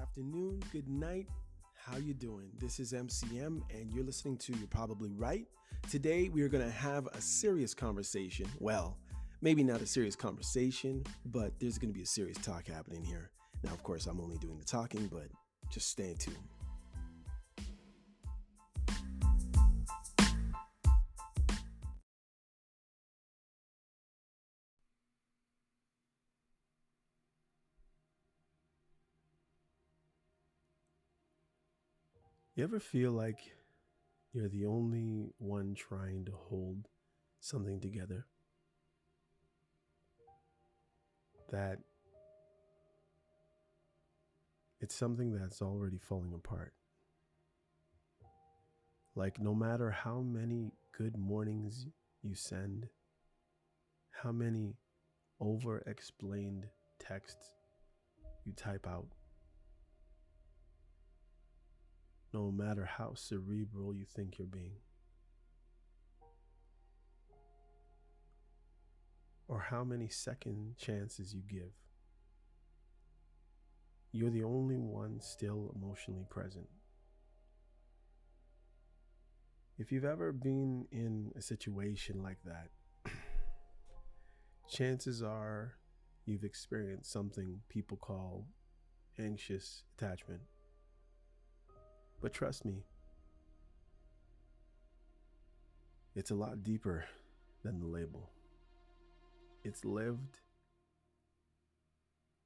afternoon, good night. How you doing? This is MCM and you're listening to You're Probably Right. Today we are going to have a serious conversation. Well, maybe not a serious conversation, but there's going to be a serious talk happening here. Now, of course, I'm only doing the talking, but just stay tuned. You ever feel like you're the only one trying to hold something together? That it's something that's already falling apart. Like no matter how many good mornings you send, how many over-explained texts you type out, no matter how cerebral you think you're being, or how many second chances you give, you're the only one still emotionally present. If you've ever been in a situation like that, chances are you've experienced something people call anxious attachment. But trust me, it's a lot deeper than the label. It's lived,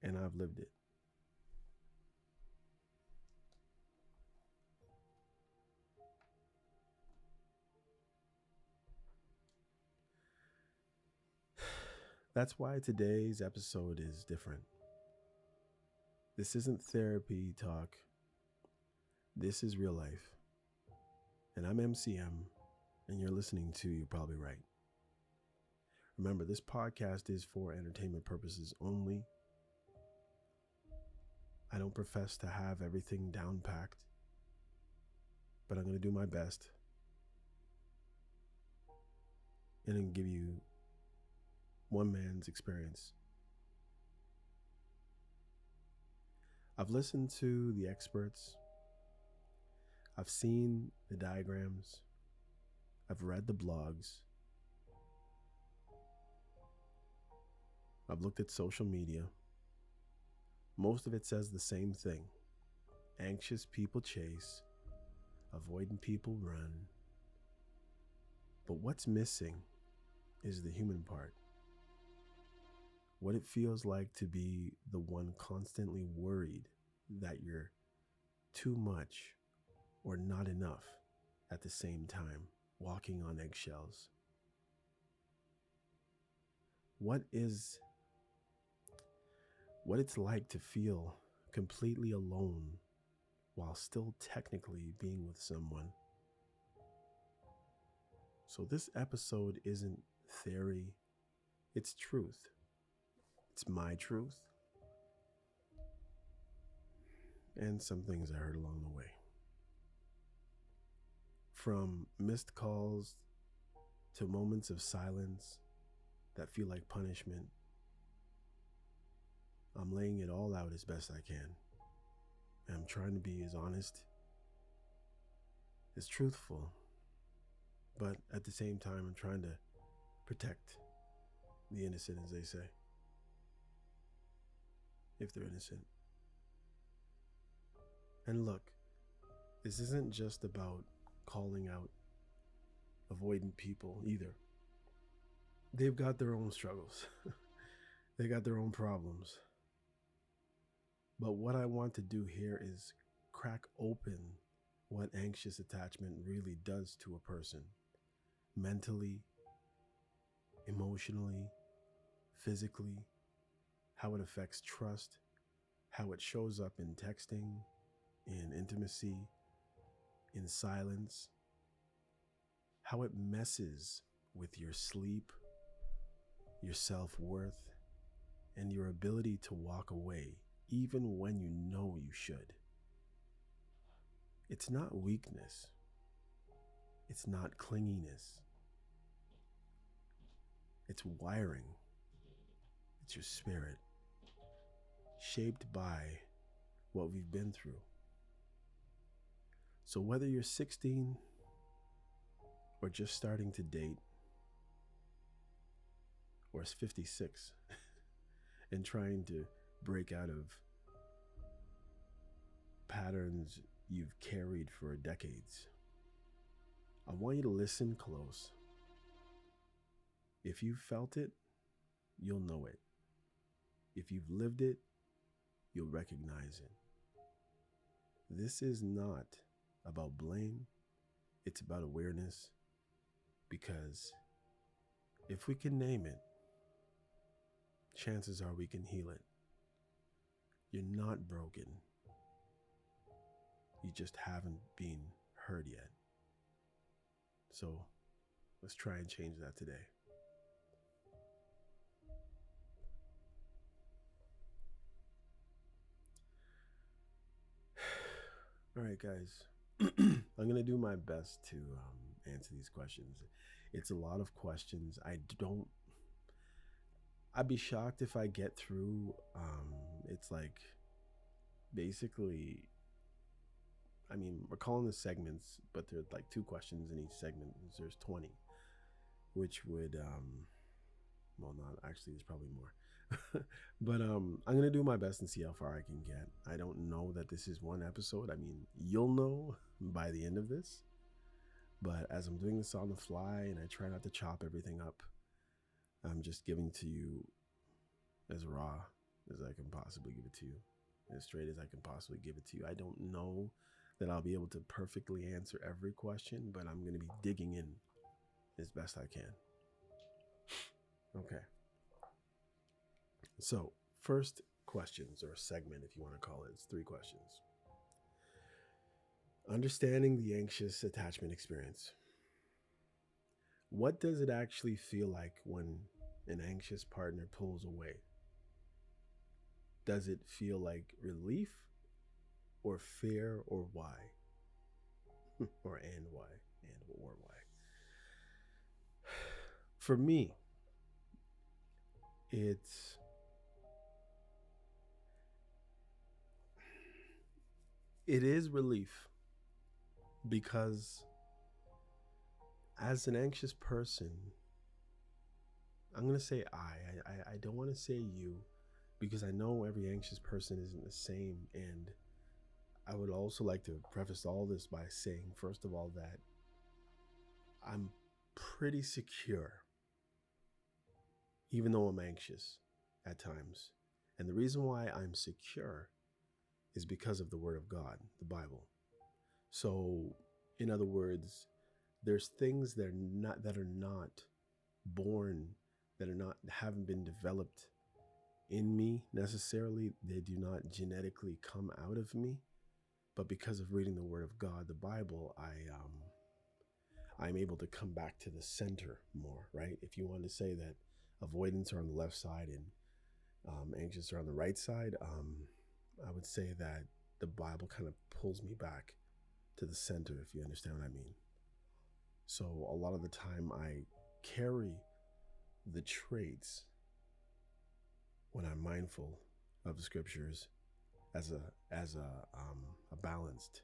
and I've lived it. That's why today's episode is different. This isn't therapy talk. This is real life. And I'm MCM, and you're listening to You're Probably Right. Remember, this podcast is for entertainment purposes only. I don't profess to have everything down packed, but I'm going to do my best and then give you one man's experience. I've listened to the experts. I've seen the diagrams. I've read the blogs. I've looked at social media. Most of it says the same thing. Anxious people chase. Avoidant people run. But what's missing is the human part. What it feels like to be the one constantly worried that you're too much or not enough at the same time, walking on eggshells. What it's like to feel completely alone while still technically being with someone. So this episode isn't theory, it's truth. It's my truth. And some things I heard along the way. From missed calls to moments of silence that feel like punishment, I'm laying it all out as best I can. And I'm trying to be as honest, as truthful, but at the same time, I'm trying to protect the innocent, as they say. If they're innocent. And look, this isn't just about calling out avoidant people either. They've got their own struggles. They got their own problems. But what I want to do here is crack open what anxious attachment really does to a person. Mentally, emotionally, physically, how it affects trust, how it shows up in texting, in intimacy, in silence, how it messes with your sleep, your self-worth, and your ability to walk away even when you know you should. It's not weakness. It's not clinginess. It's wiring. It's your spirit, shaped by what we've been through. So whether you're 16 or just starting to date, or 56 and trying to break out of patterns you've carried for decades, I want you to listen close. If you've felt it, you'll know it. If you've lived it, you'll recognize it. This is not about blame. It's about awareness, because if we can name it, chances are we can heal it. You're not broken. You just haven't been heard yet. So let's try and change that today. All right, guys. I'm going to do my best to answer these questions. It's a lot of questions. I'd be shocked if I get through. It's like basically, I mean, we're calling this segments, but there's like 2 questions in each segment. There's 20, which would, well, not actually, there's probably more. But I'm going to do my best and see how far I can get. I don't know that this is one episode. I mean, you'll know by the end of this. But as I'm doing this on the fly and I try not to chop everything up, I'm just giving to you as raw as I can possibly give it to you, as straight as I can possibly give it to you. I don't know that I'll be able to perfectly answer every question, but I'm going to be digging in as best I can. Okay. So, first questions, or segment if you want to call it, it's 3 questions. Understanding the anxious attachment experience. What does it actually feel like when an anxious partner pulls away? Does it feel like relief, or fear, or why? Or and why? And or why? For me, it is relief, because as an anxious person, I'm going to say I don't want to say you, because I know every anxious person isn't the same. And I would also like to preface all this by saying, first of all, that I'm pretty secure, even though I'm anxious at times. And the reason why I'm secure is because of the Word of God, the Bible. So, in other words, there's things that are not born, that haven't been developed in me necessarily. They do not genetically come out of me, but because of reading the Word of God, the Bible, I'm able to come back to the center more, right? If you want to say that avoidants are on the left side and anxious are on the right side, I would say that the Bible kind of pulls me back to the center, if you understand what I mean. So a lot of the time I carry the traits, when I'm mindful of the scriptures, as a balanced,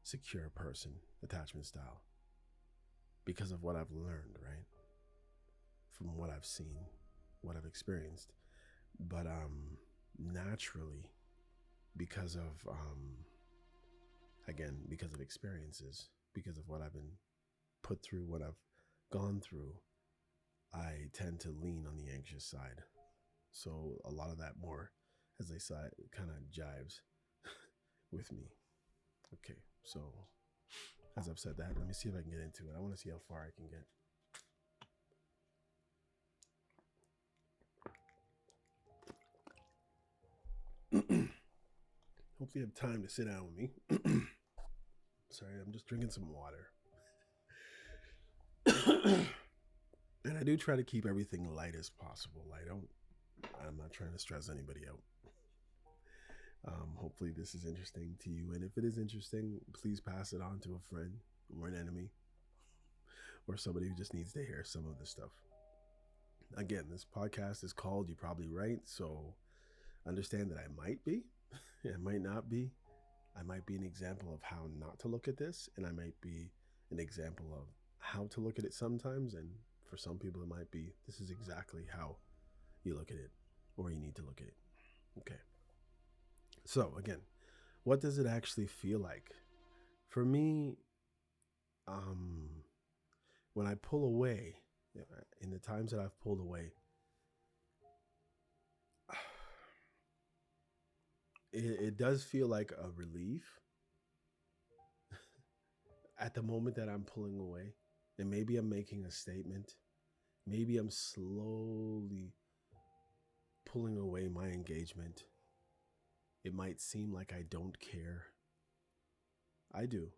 secure person, attachment style, because of what I've learned, right? From what I've seen, what I've experienced. But naturally, because of again, because of experiences, because of what I've been put through, what I've gone through, I tend to lean on the anxious side. So a lot of that, more, as they say, kind of jives with me. Okay, so as I've said that, let me see if I can get into it. I want to see how far I can get. Hopefully you have time to sit down with me. Sorry, I'm just drinking some water. And I do try to keep everything light as possible. I'm not trying to stress anybody out. Hopefully this is interesting to you. And if it is interesting, please pass it on to a friend or an enemy, or somebody who just needs to hear some of this stuff. Again, this podcast is called You Probably Right, so understand that I might be, It might not be. I might be an example of how not to look at this, and I might be an example of how to look at it sometimes. And for some people, it might be this is exactly how you look at it, or you need to look at it. Okay. So, again, what does it actually feel like? For me, um, when I pull away, in the times that I've pulled away, it does feel like a relief at the moment that I'm pulling away. And maybe I'm making a statement. Maybe I'm slowly pulling away my engagement. It might seem like I don't care. I do.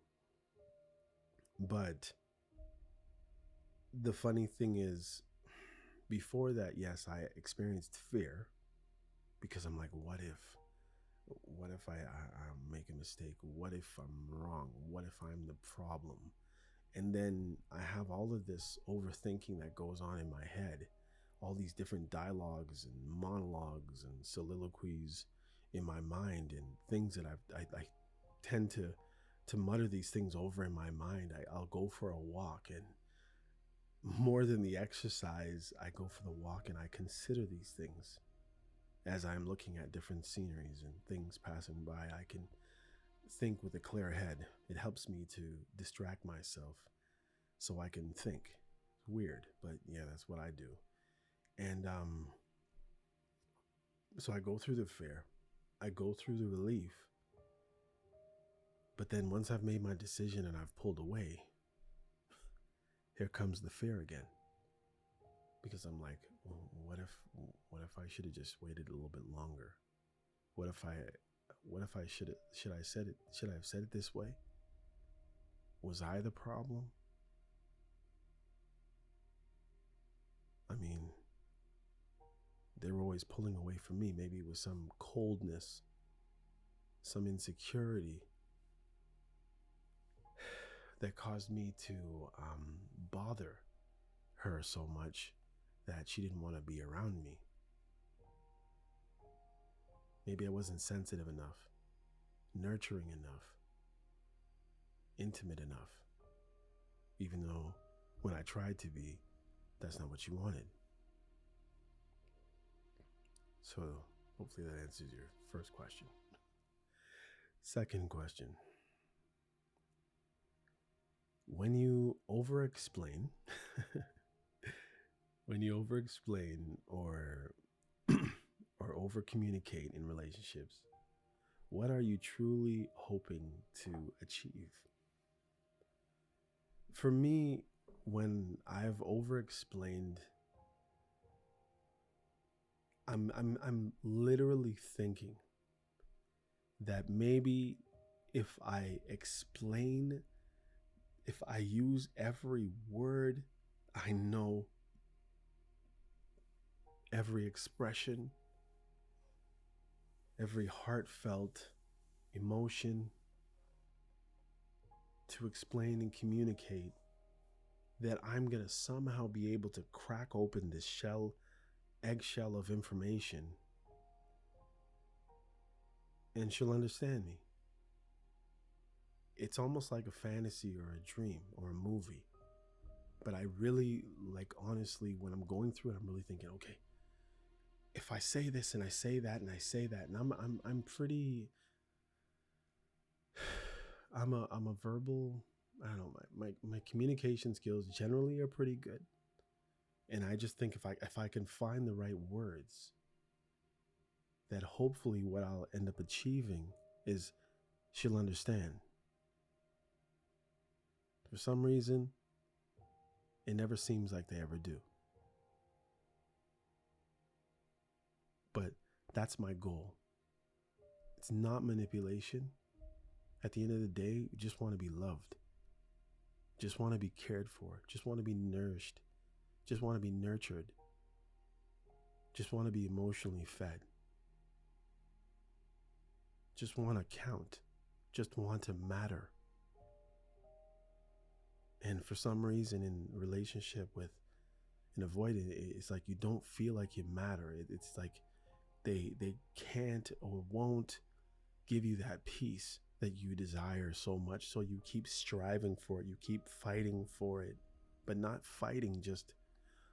But the funny thing is, before that, yes, I experienced fear because I'm like, what if? What if I make a mistake? What if I'm wrong? What if I'm the problem? And then I have all of this overthinking that goes on in my head, all these different dialogues and monologues and soliloquies in my mind, and things that I tend to mutter these things over in my mind. I'll go for a walk, and more than the exercise, I go for the walk and I consider these things as I'm looking at different sceneries and things passing by. I can think with a clear head. It helps me to distract myself so I can think. It's weird, but yeah, that's what I do. And so I go through the fear, I go through the relief, but then once I've made my decision and I've pulled away, here comes the fear again. Because I'm like, well, what if I should have just waited a little bit longer? What if I should I have said it this way? Was I the problem? I mean, they were always pulling away from me. Maybe it was some coldness, some insecurity that caused me to bother her so much that she didn't want to be around me. Maybe I wasn't sensitive enough, nurturing enough, intimate enough, even though when I tried to be, that's not what you wanted. So hopefully that answers your first question. Second question. When you over-explain, or or over-communicate in relationships, what are you truly hoping to achieve? For me, when I've over-explained, I'm literally thinking that maybe if I explain, if I use every word I know, every expression, every heartfelt emotion to explain and communicate, that I'm going to somehow be able to crack open this eggshell of information, and she'll understand me. It's almost like a fantasy or a dream or a movie. But I really, like, honestly, when I'm going through it, I'm really thinking, okay, if I say this and I say that and I say that, and I'm pretty, I'm a verbal, I don't know, my communication skills generally are pretty good. And I just think if I can find the right words, that hopefully what I'll end up achieving is she'll understand. For some reason, it never seems like they ever do. But that's my goal. It's not manipulation. At the end of the day, you just want to be loved. Just want to be cared for. Just want to be nourished. Just want to be nurtured. Just want to be emotionally fed. Just want to count. Just want to matter. And for some reason in relationship with an avoidant, it's like you don't feel like you matter. It's like they can't or won't give you that peace that you desire so much. So you keep striving for it, you keep fighting for it, but not fighting, just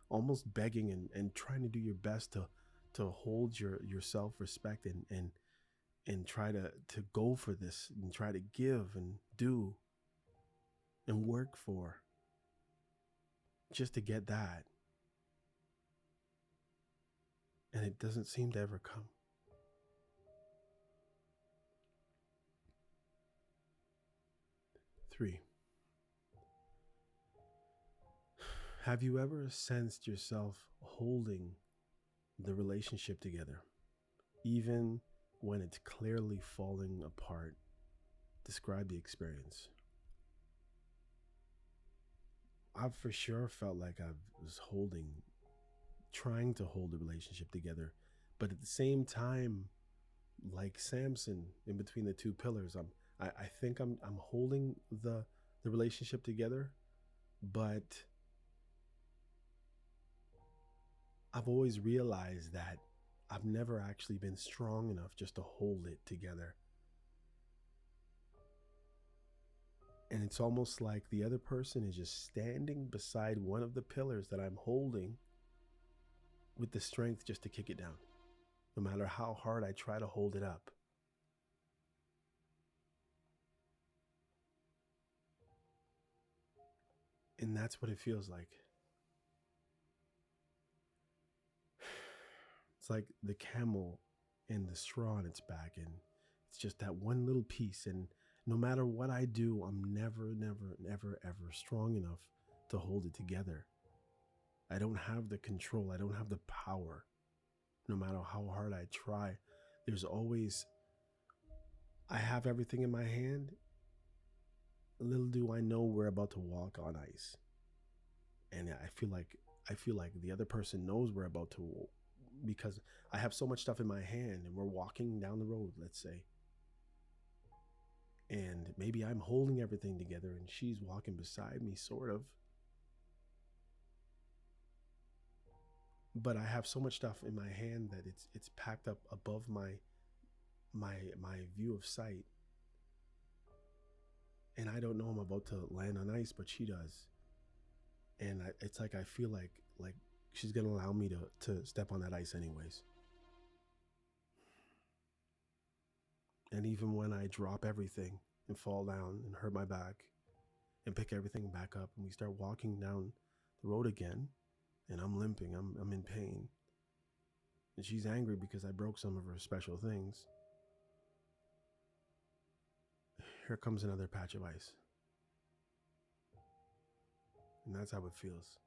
almost begging and trying to do your best to hold your self-respect and try to go for this and try to give and do and work for just to get that. And it doesn't seem to ever come. Three, have you ever sensed yourself holding the relationship together, even when it's clearly falling apart? Describe the experience. I've for sure felt like I was trying to hold the relationship together, but at the same time, like Samson in between the two pillars, I think I'm holding the relationship together, but I've always realized that I've never actually been strong enough just to hold it together. And it's almost like the other person is just standing beside one of the pillars that I'm holding with the strength just to kick it down, no matter how hard I try to hold it up. And that's what it feels like. It's like the camel and the straw on its back, and it's just that one little piece. And no matter what I do, I'm never, ever strong enough to hold it together. I don't have the control. I don't have the power. No matter how hard I try, there's always, I have everything in my hand. Little do I know we're about to walk on ice. And I feel like the other person knows we're about to, because I have so much stuff in my hand and we're walking down the road, let's say. And maybe I'm holding everything together and she's walking beside me, sort of. But I have so much stuff in my hand that it's packed up above my view of sight. And I don't know I'm about to land on ice, but she does. And it's like I feel like she's gonna allow me to step on that ice anyways. And even when I drop everything and fall down and hurt my back and pick everything back up and we start walking down the road again, and I'm limping, I'm in pain, and she's angry because I broke some of her special things, here comes another patch of ice. And that's how it feels.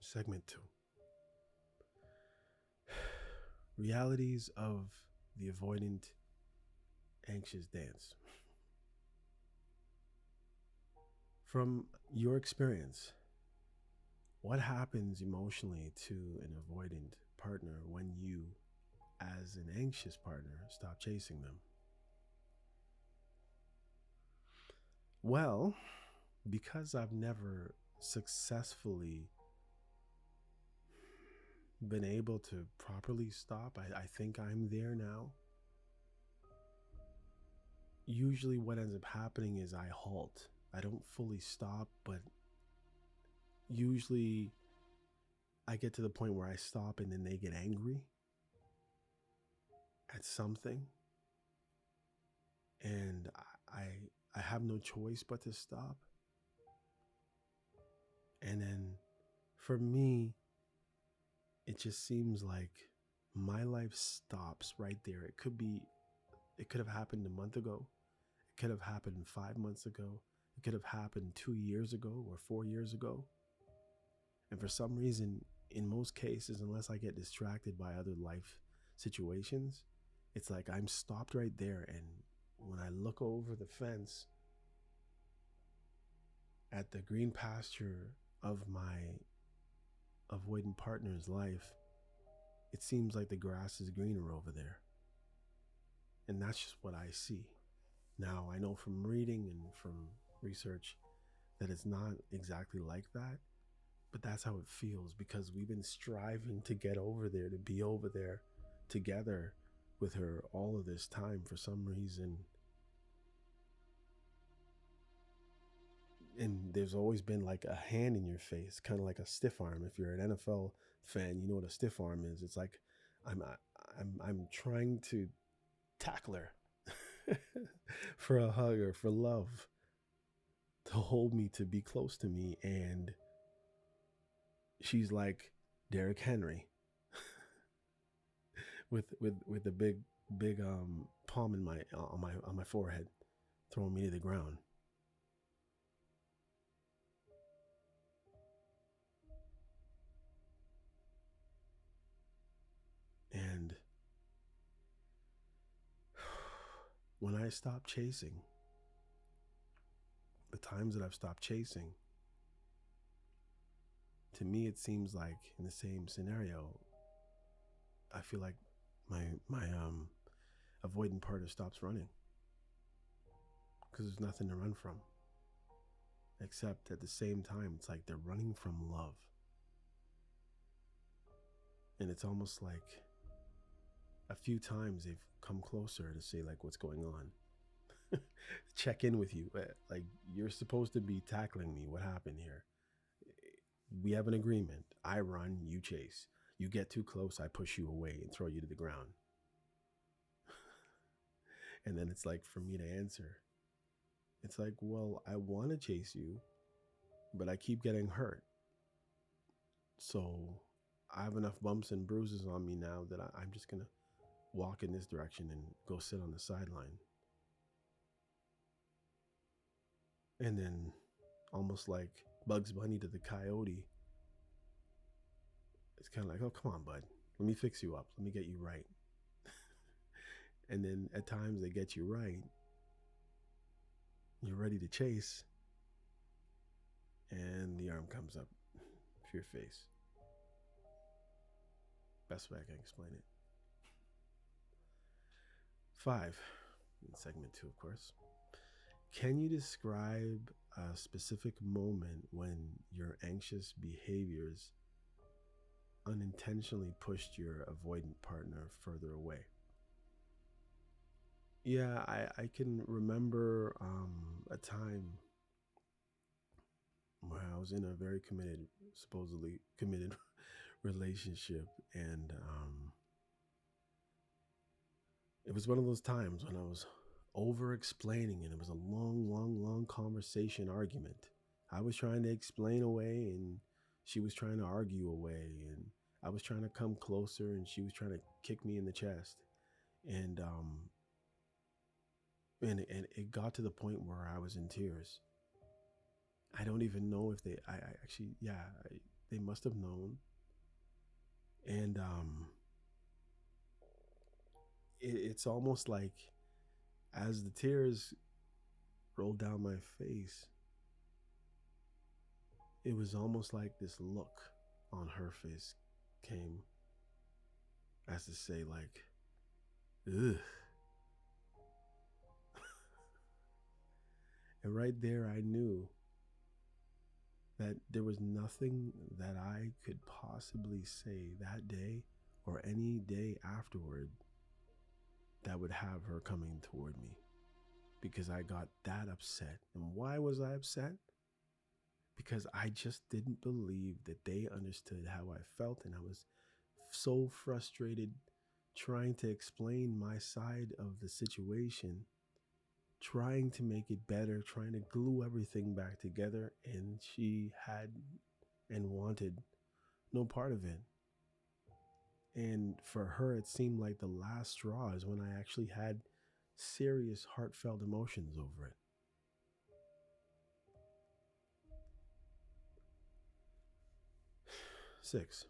Segment 2. Realities of the avoidant anxious dance. From your experience, what happens emotionally to an avoidant partner when you, as an anxious partner, stop chasing them? Well, because I've never successfully been able to properly stop, I think I'm there now. Usually what ends up happening is I halt. I don't fully stop, but usually I get to the point where I stop and then they get angry at something. And I have no choice but to stop. And then for me, it just seems like my life stops right there. It could have happened a month ago. It could have happened 5 months ago. It could have happened 2 years ago or 4 years ago. And for some reason, in most cases, unless I get distracted by other life situations, it's like I'm stopped right there. And when I look over the fence at the green pasture of my avoidant partner's life, it seems like the grass is greener over there. And that's just what I see. Now, I know from reading and from research that it's not exactly like that, But that's how it feels because we've been striving to get over there, to be over there together with her all of this time. For some reason, and there's always been like a hand in your face, kind of like a stiff arm. If you're an NFL fan, you know what a stiff arm is. It's like I'm trying to tackle her for a hug or for love, to hold me, to be close to me, and she's like Derrick Henry with the big palm in my on my forehead, throwing me to the ground. And when I stopped chasing, the times that I've stopped chasing, to me it seems like in the same scenario, I feel like my avoidant partner stops running because there's nothing to run from. Except at the same time, it's like they're running from love. And it's almost like a few times they've come closer to say like, what's going on? Check in with you. Like, you're supposed to be tackling me. What happened here? We have an agreement. I run, you chase. You get too close, I push you away and throw you to the ground. And then it's like for me to answer. It's like, well, I want to chase you, but I keep getting hurt. So I have enough bumps and bruises on me now that I'm just going to walk in this direction and go sit on the sideline. And then, almost like Bugs Bunny to the coyote, it's kind of like, oh, come on, bud. Let me fix you up. Let me get you right. And then at times they get you right. You're ready to chase. And the arm comes up to your face. Best way I can explain it. 5, in segment 2, of course. Can you describe a specific moment when your anxious behaviors unintentionally pushed your avoidant partner further away? Yeah, I can remember a time where I was in a very supposedly committed relationship, and it was one of those times when I was over explaining, and it was a long conversation, argument. I was trying to explain away, and she was trying to argue away, and I was trying to come closer, and she was trying to kick me in the chest, and it got to the point where I was in tears. I don't even know if I actually, yeah, they must have known. And it's almost like as the tears rolled down my face, it was almost like this look on her face came as to say like, ugh. And right there I knew that there was nothing that I could possibly say that day or any day afterward that would have her coming toward me, because I got that upset. And why was I upset? Because I just didn't believe that they understood how I felt, and I was so frustrated trying to explain my side of the situation, trying to make it better, trying to glue everything back together, and she had and wanted no part of it. And for her, it seemed like the last straw is when I actually had serious, heartfelt emotions over it. 6,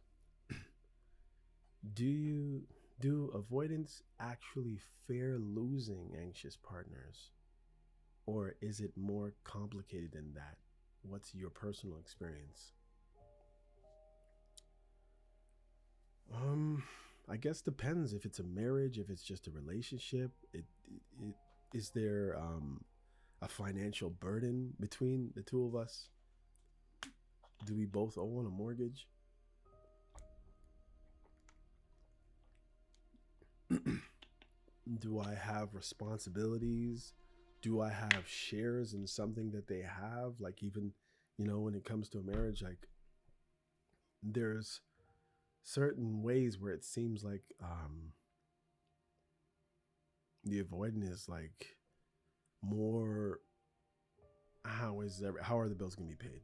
do avoidants actually fear losing anxious partners? Or is it more complicated than that? What's your personal experience? I guess depends if it's a marriage, if it's just a relationship. Is there a financial burden between the two of us? Do we both owe on a mortgage? Do I have responsibilities? Do I have shares in something that they have? Like, even, when it comes to a marriage, like, there's certain ways where it seems like the avoidant is like more, how are the bills going to be paid?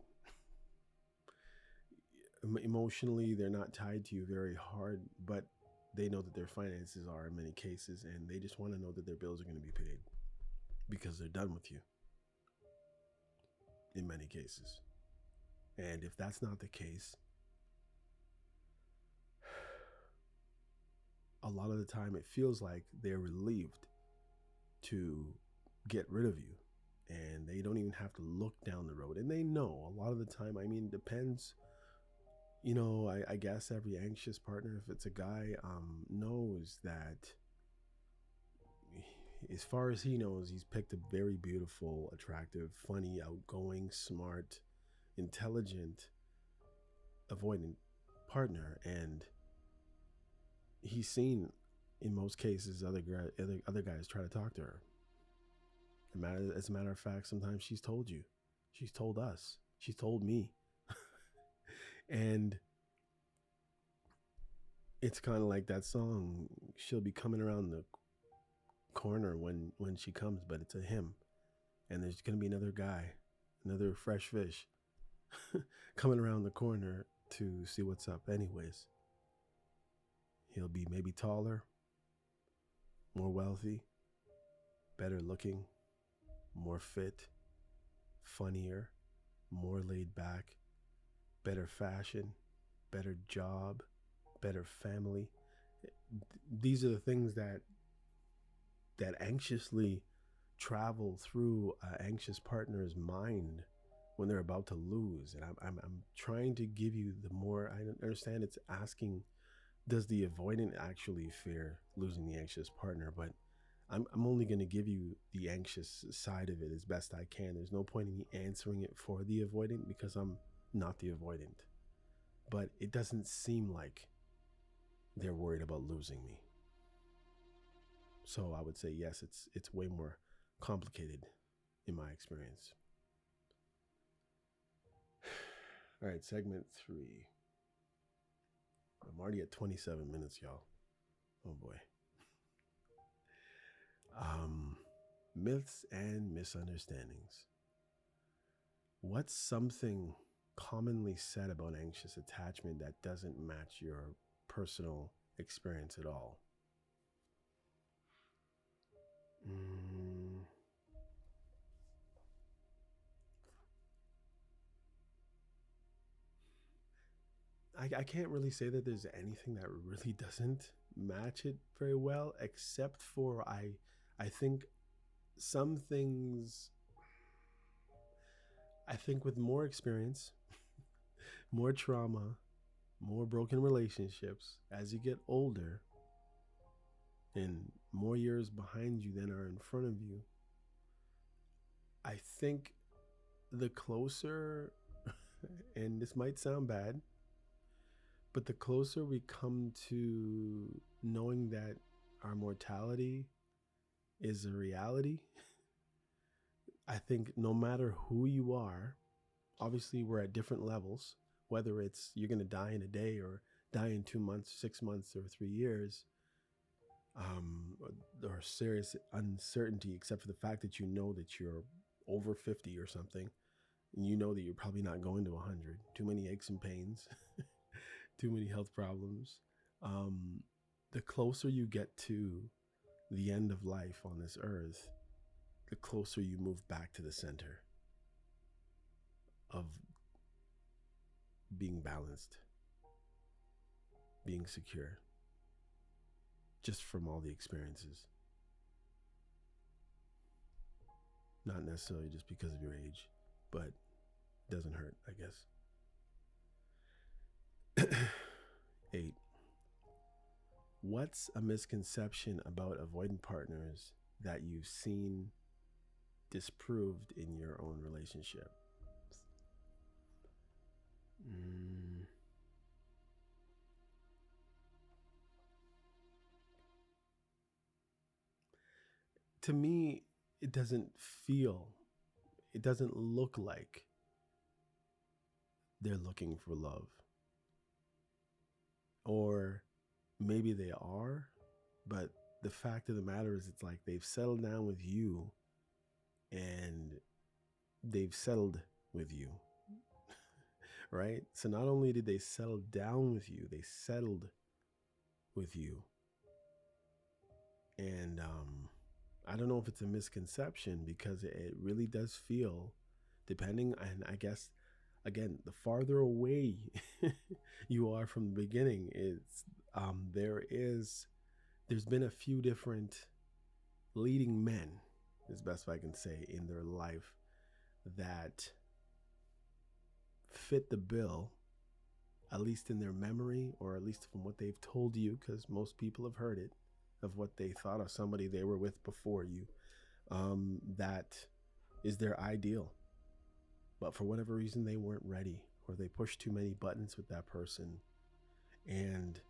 Emotionally, they're not tied to you very hard, but they know that their finances are in many cases, and they just want to know that their bills are going to be paid because they're done with you in many cases. And if that's not the case, a lot of the time it feels like they're relieved to get rid of you, and they don't even have to look down the road. And they know a lot of the time, it depends. I guess every anxious partner, if it's a guy, knows that, as far as he knows, he's picked a very beautiful, attractive, funny, outgoing, smart, intelligent, avoidant partner. And he's seen, in most cases, other guys try to talk to her. As a matter of fact, sometimes she's told you. She's told us. She's told me. And it's kind of like that song, she'll be coming around the corner when she comes, but it's a him. And there's going to be another guy, another fresh fish coming around the corner to see what's up anyways. He'll be maybe taller, more wealthy, better looking, more fit, funnier, more laid back, better fashion, better job, better family. These are the things that anxiously travel through an anxious partner's mind when they're about to lose. And I'm trying to give you the more. I understand it's asking, does the avoidant actually fear losing the anxious partner? But I'm only going to give you the anxious side of it as best I can. There's no point in me answering it for the avoidant because I'm not the avoidant. But it doesn't seem like they're worried about losing me. So I would say yes, it's way more complicated in my experience. All right, segment 3. I'm already at 27 minutes, y'all. Oh boy. Myths and misunderstandings. What's something commonly said about anxious attachment that doesn't match your personal experience at all? I can't really say that there's anything that really doesn't match it very well, except for I think some things, I think with more experience, more trauma, more broken relationships, as you get older and more years behind you than are in front of you, I think the closer, and this might sound bad, but the closer we come to knowing that our mortality is a reality, I think no matter who you are, obviously we're at different levels, whether it's you're going to die in a day or die in 2 months, 6 months, or 3 years, or serious uncertainty, except for the fact that you know that you're over 50 or something, and you know that you're probably not going to 100. Too many aches and pains, too many health problems. The closer you get to the end of life on this earth, the closer you move back to the center of being balanced, being secure, just from all the experiences. Not necessarily just because of your age, but it doesn't hurt, I guess. 8. What's a misconception about avoidant partners that you've seen disproved in your own relationship? to me, it doesn't feel, it doesn't look like they're looking for love. Or maybe they are, but the fact of the matter is, it's like they've settled down with you and they've settled with you, right? So not only did they settle down with you, they settled with you. And I don't know if it's a misconception, because it really does feel, depending, and I guess, again, the farther away you are from the beginning, it's there's been a few different leading men, as best I can say, in their life that fit the bill, at least in their memory, or at least from what they've told you, because most people have heard it, of what they thought of somebody they were with before you. That is their ideal. But for whatever reason, they weren't ready, or they pushed too many buttons with that person. And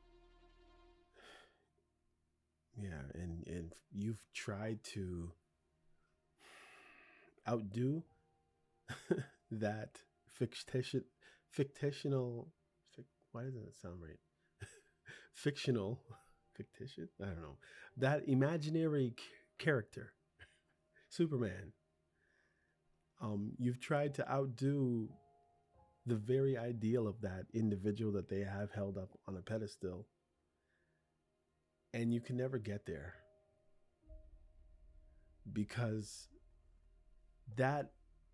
yeah, and you've tried to outdo that fictional, why doesn't it sound right? Fictional, fictitious? I don't know. That imaginary character, Superman. You've tried to outdo the very ideal of that individual that they have held up on a pedestal, and you can never get there, because that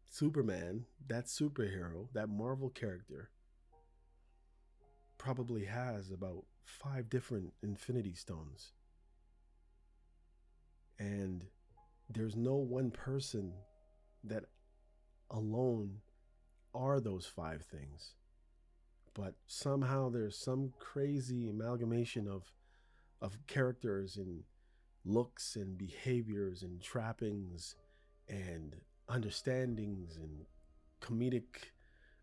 Superman, that superhero, that Marvel character probably has about 5 different Infinity Stones. And there's no one person that alone are those 5 things. But somehow there's some crazy amalgamation of characters and looks and behaviors and trappings and understandings and comedic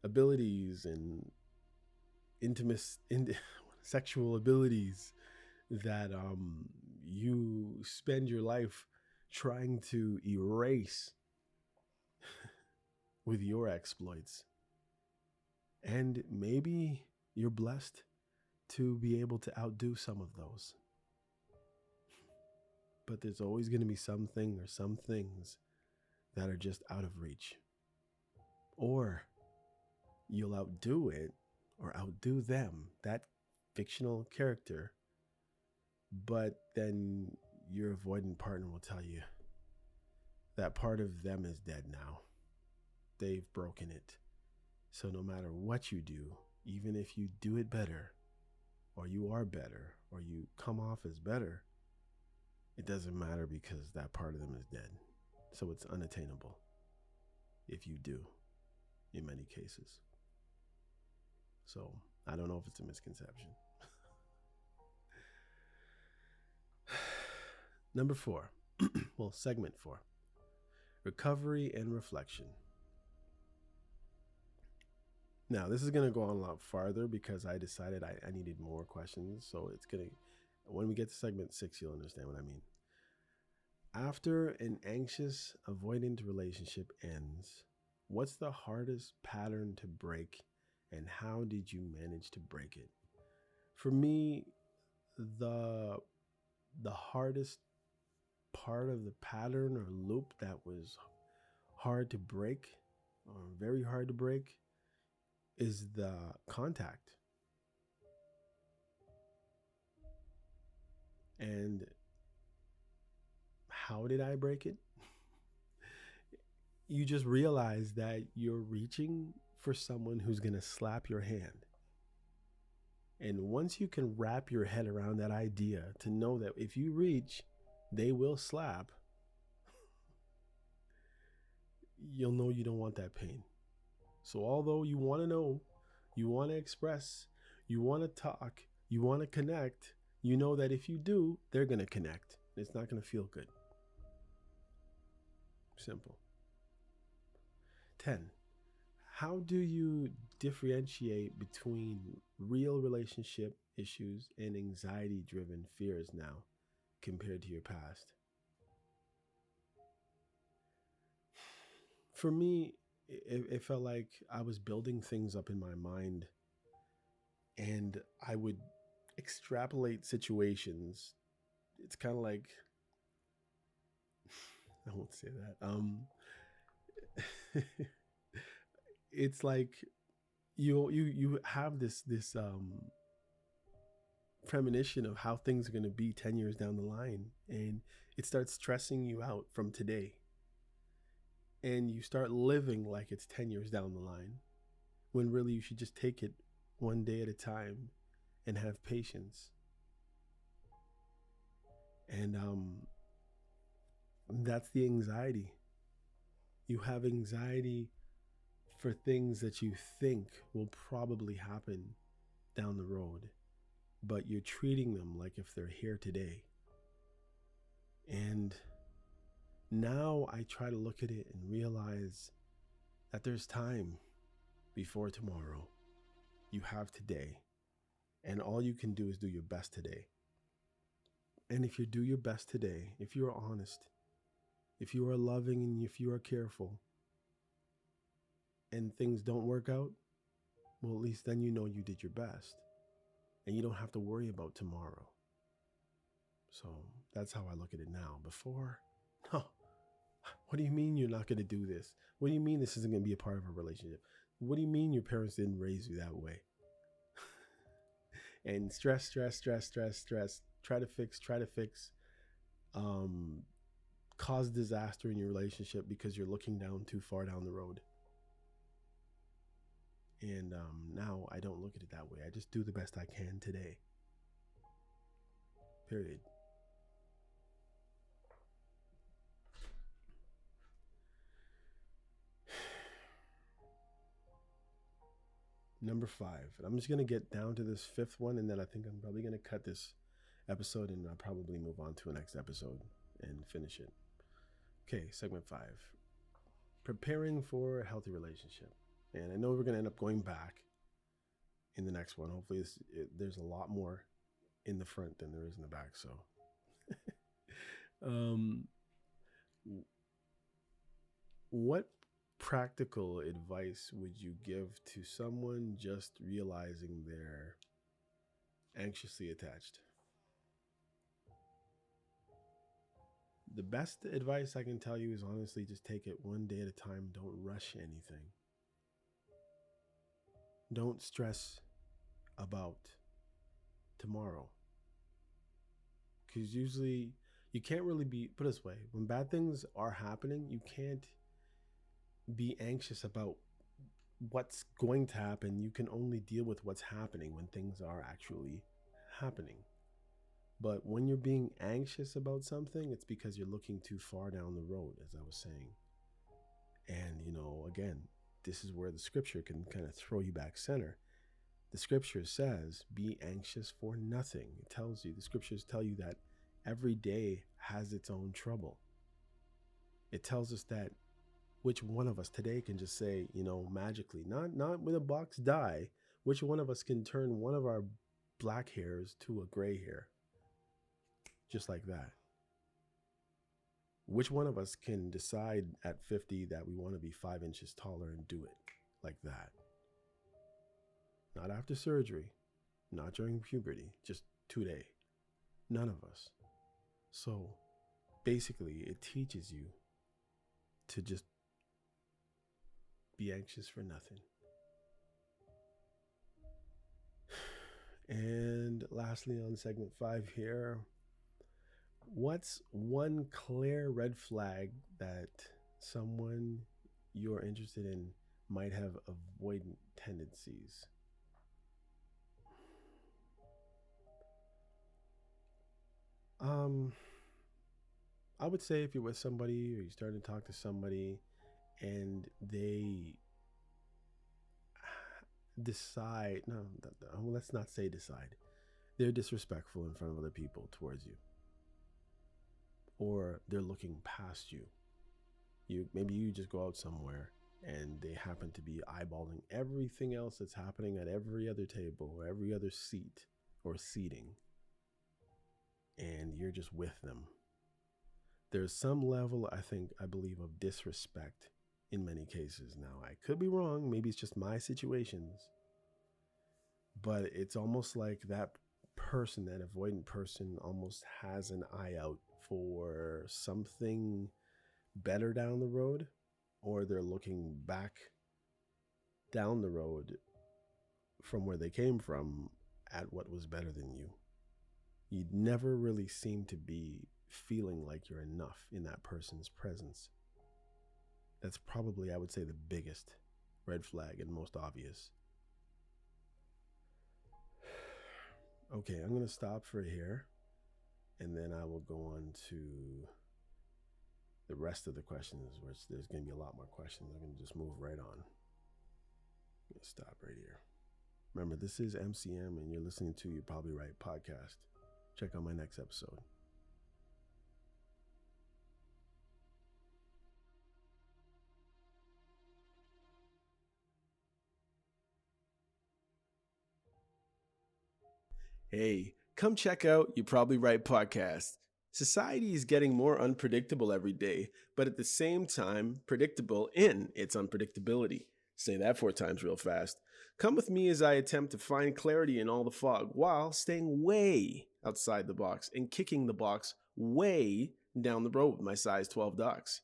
abilities and sexual abilities that you spend your life trying to erase with your exploits. And maybe you're blessed to be able to outdo some of those. But there's always going to be something or some things that are just out of reach. Or you'll outdo it, or outdo them, that fictional character, but then your avoidant partner will tell you that part of them is dead now. They've broken it. So no matter what you do, even if you do it better, or you are better, or you come off as better, it doesn't matter, because that part of them is dead. So it's unattainable, if you do, in many cases. So I don't know if it's a misconception. Number 4, well, segment 4, recovery and reflection. Now, this is going to go on a lot farther, because I decided I needed more questions. So it's going to, when we get to segment 6, you'll understand what I mean. After an anxious avoidant relationship ends, what's the hardest pattern to break, and how did you manage to break it? For me, the hardest part of the pattern or loop that was hard to break, or very hard to break, is the contact. And how did I break it? You just realize that you're reaching for someone who's going to slap your hand. And once you can wrap your head around that idea, to know that if you reach, they will slap, you'll know you don't want that pain. So although you want to know, you want to express, you want to talk, you want to connect, you know that if you do, they're going to connect. It's not going to feel good. Simple. 10. How do you differentiate between real relationship issues and anxiety-driven fears now compared to your past? For me, it felt like I was building things up in my mind, and I would extrapolate situations. It's kind of like, I won't say that. It's like you have this premonition of how things are going to be 10 years down the line, and it starts stressing you out from today, and you start living like it's 10 years down the line, when really you should just take it one day at a time and have patience. And that's the anxiety. You have anxiety for things that you think will probably happen down the road, but you're treating them like if they're here today. And now I try to look at it and realize that there's time before tomorrow. You have today, and all you can do is do your best today. And if you do your best today, if you are honest, if you are loving, and if you are careful, and things don't work out, well, at least then you know you did your best, and you don't have to worry about tomorrow. So that's how I look at it now. Before, no. What do you mean you're not going to do this? What do you mean this isn't going to be a part of a relationship? What do you mean your parents didn't raise you that way? And stress. Try to fix. Cause disaster in your relationship because you're looking down too far down the road. And now I don't look at it that way. I just do the best I can today. Period. Number 5. And I'm just going to get down to this 5th one, and then I think I'm probably going to cut this episode, and I'll probably move on to a next episode and finish it. Okay, segment 5. Preparing for a healthy relationship. And I know we're going to end up going back in the next one. Hopefully there's a lot more in the front than there is in the back. So what practical advice would you give to someone just realizing they're anxiously attached? The best advice I can tell you is honestly just take it one day at a time. Don't rush anything. Don't stress about tomorrow. Because usually you can't really be, put it this way, when bad things are happening, you can't be anxious about what's going to happen. You can only deal with what's happening when things are actually happening. But when you're being anxious about something, it's because you're looking too far down the road, as I was saying. And, again, this is where the scripture can kind of throw you back center. The scripture says, be anxious for nothing. It tells you, the scriptures tell you that every day has its own trouble. It tells us that which one of us today can just say, magically, not with a box die, which one of us can turn one of our black hairs to a gray hair, just like that. Which one of us can decide at 50 that we want to be 5 inches taller and do it like that? Not after surgery, not during puberty, just today. None of us. So basically, it teaches you to just be anxious for nothing. And lastly, on segment 5 here, what's one clear red flag that someone you're interested in might have avoidant tendencies? I would say if you're with somebody or you're starting to talk to somebody and they decide, let's not say decide, they're disrespectful in front of other people towards you, or they're looking past you. Maybe you just go out somewhere and they happen to be eyeballing everything else that's happening at every other table or every other seat or seating, and you're just with them. There's some level, I believe, of disrespect in many cases. Now, I could be wrong. Maybe it's just my situations. But it's almost like that person, that avoidant person, almost has an eye out for something better down the road, or they're looking back down the road from where they came from at what was better than you. You never really seem to be feeling like you're enough in that person's presence. That's probably, I would say, the biggest red flag and most obvious. Okay, I'm going to stop for here, and then I will go on to the rest of the questions, which there's going to be a lot more questions. I'm going to just move right on. I'm going to stop right here. Remember, this is MCM, and you're listening to You're Probably Right podcast. Check out my next episode. Hey, come check out You're Probably Right podcast. Society is getting more unpredictable every day, but at the same time, predictable in its unpredictability. Say that 4 times real fast. Come with me as I attempt to find clarity in all the fog while staying way outside the box and kicking the box way down the road with my size 12 ducks.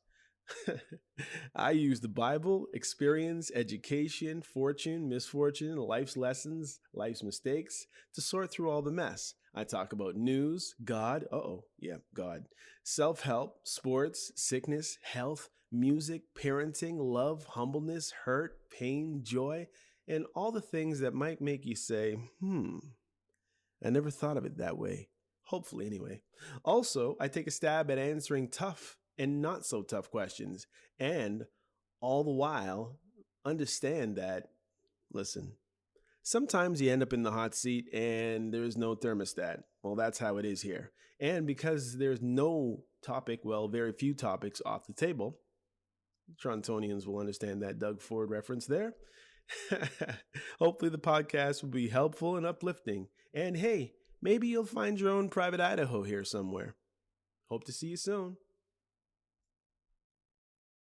I use the Bible, experience, education, fortune, misfortune, life's lessons, life's mistakes to sort through all the mess. I talk about news, God, God, self-help, sports, sickness, health, music, parenting, love, humbleness, hurt, pain, joy, and all the things that might make you say, I never thought of it that way. Hopefully, anyway. Also, I take a stab at answering tough and not so tough questions, and all the while understand that, listen, sometimes you end up in the hot seat and there's no thermostat. Well, that's how it is here. And because there's no topic, very few topics off the table, Torontonians will understand that Doug Ford reference there. Hopefully the podcast will be helpful and uplifting. And hey, maybe you'll find your own private Idaho here somewhere. Hope to see you soon.